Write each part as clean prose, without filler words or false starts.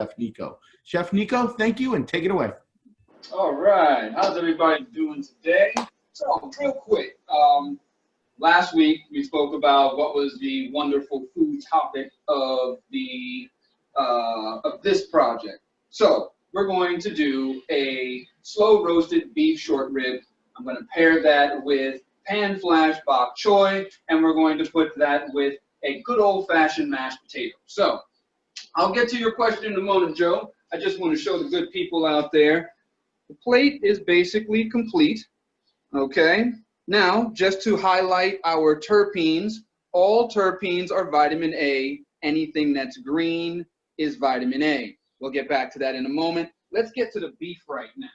Chef Nikko. Chef Nikko, thank you, and take it away. All right, how's everybody doing today? So, real quick, last week we spoke about what was the wonderful food topic of this project. So, we're going to do a slow roasted beef short rib. I'm going to pair that with pan flash bok choy, and we're going to put that with a good old-fashioned mashed potato. So, I'll get to your question in a moment, Joe. I just want to show the good people out there. The plate is basically complete, okay? Now, just to highlight our terpenes, all terpenes are vitamin A. Anything that's green is vitamin A. We'll get back to that in a moment. Let's get to the beef right now.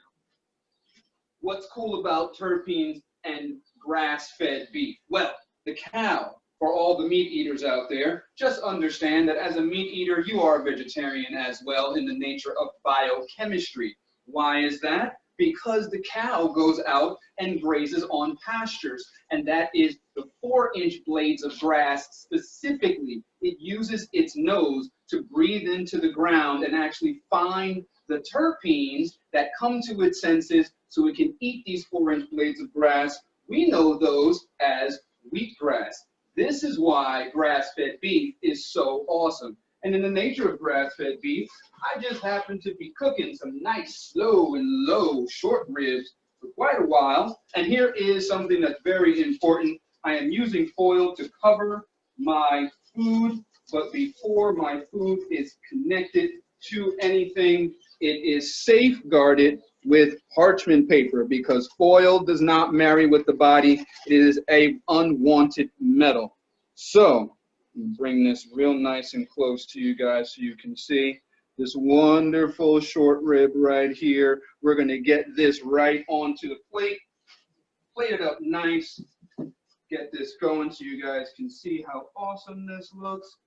What's cool about terpenes and grass-fed beef? Well, the cow, for all the meat eaters out there, just understand that as a meat eater, you are a vegetarian as well in the nature of biochemistry. Why is that? Because the cow goes out and grazes on pastures, and that is the 4-inch blades of grass specifically. It uses its nose to breathe into the ground and actually find the terpenes that come to its senses so it can eat these 4-inch blades of grass. We know those as wheatgrass. This is why grass-fed beef is so awesome. And in the nature of grass-fed beef, I just happen to be cooking some nice slow and low short ribs for quite a while. And here is something that's very important. I am using foil to cover my food, but before my food is connected to anything, it is safeguarded with parchment paper because foil does not marry with the body. It is an unwanted metal. So, bring this real nice and close to you guys so you can see this wonderful short rib right here. We're going to get this right onto the plate, plate it up nice, get this going so you guys can see how awesome this looks.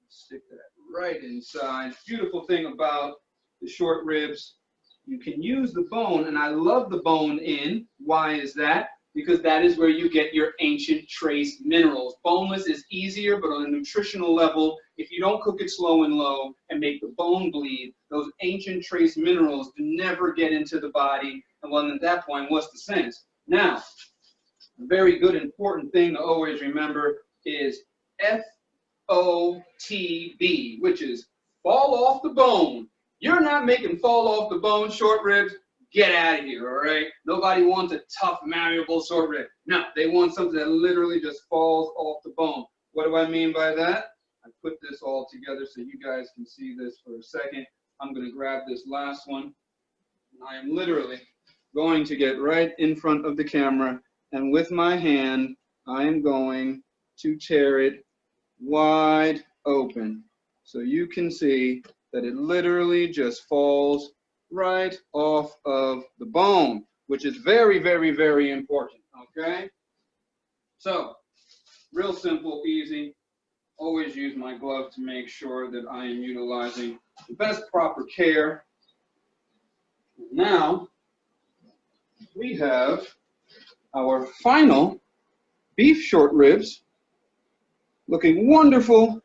Stick that right inside. Beautiful thing about the short ribs, you can use the bone, and I love the bone in. Why is that? Because that is where you get your ancient trace minerals. Boneless is easier, but on a nutritional level, if you don't cook it slow and low and make the bone bleed, those ancient trace minerals never get into the body. And well, at that point, what's the sense? Now, a very good important thing to always remember is FOTB, which is fall off the bone. You're not making fall off the bone short ribs. Get out of here, all right? Nobody wants a tough, malleable short rib. No, they want something that literally just falls off the bone. What do I mean by that? I put this all together so you guys can see this for a second. I'm going to grab this last one. I am literally going to get right in front of the camera, and with my hand, I am going to tear it wide open so you can see that it literally just falls right off of the bone, which is very, very, very important, okay? So, real simple, easy. Always use my glove to make sure that I am utilizing the best proper care. Now, we have our final beef short ribs, looking wonderful,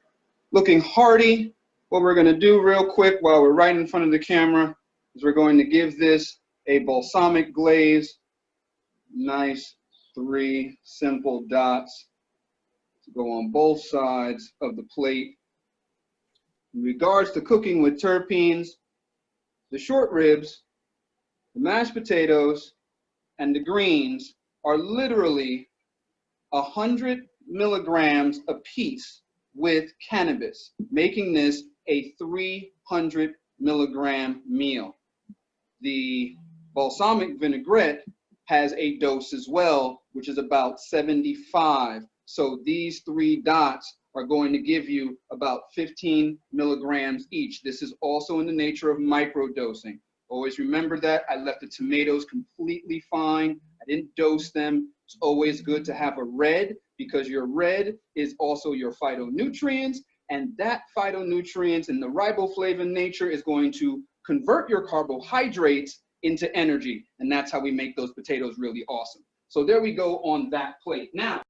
looking hearty. What we're gonna do real quick while we're right in front of the camera is we're going to give this a balsamic glaze. Nice 3 simple dots to go on both sides of the plate. In regards to cooking with terpenes, the short ribs, the mashed potatoes, and the greens are literally 100 milligrams apiece with cannabis, making this a 300 milligram meal. The balsamic vinaigrette has a dose as well, which is about 75. So these 3 dots are going to give you about 15 milligrams each. This is also in the nature of microdosing. Always remember that. I left the tomatoes completely fine. I didn't dose them. It's always good to have a red because your red is also your phytonutrients, and that phytonutrients and the riboflavin nature is going to convert your carbohydrates into energy, and that's how we make those potatoes really awesome. So there we go on that plate. Now,